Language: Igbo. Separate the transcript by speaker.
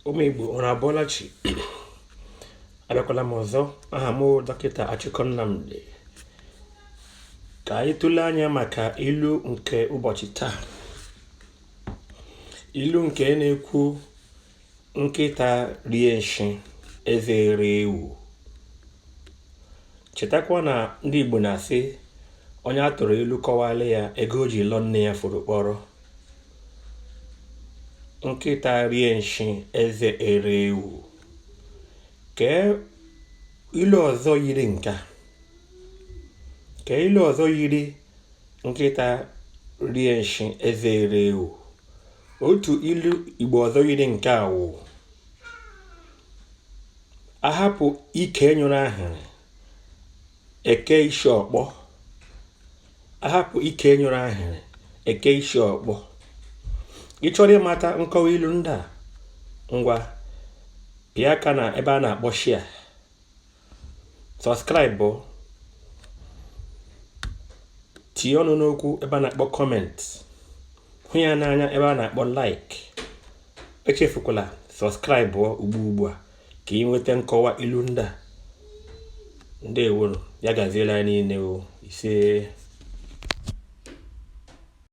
Speaker 1: Ụmụ Igbo unu abụọla chi. Abịakwala m ọzọ. Aha m Dr.Achukọ Nnamdị. Ka anyị tụlee anya maka ilu nke ụbọchị taa. Ilu nke na-ekwu nkịta rie nshi, eze ere ewu. Chetakwa na ndị Igbo na-asị onye a tụrụ ilu kọwalị ya ego o ji lọ nne ya furu kpọrọ. Nkịta rie nshi, eze ere ewu. Kee ilu ọzọ yiri nka. Kee ilu ọzọ yiri nkịta rie nshi, eze ere ewu. Otu ilu Igbo ọzọ yiri nke a wụ: ahapụ ike nyụrụ ahịrị, eke isi ọkpọ. Ahapụ ike nyụrụ ahịrị, eke isi ọkpọ. Ị chọrọ ịmata nkọwa ilu ndị a, ngwa pịa aka na ebe a na-akpọ share, subscribe, tinye ọnụ n'okwu ebe a na-akpọ comment, hụ ya n'anya ebe a na-akpọ like. Echefukwala subscribe ugbu a ka ị nweta nkọwa ilu ndị a. Ndewo, ya gaziela niile o. Ise.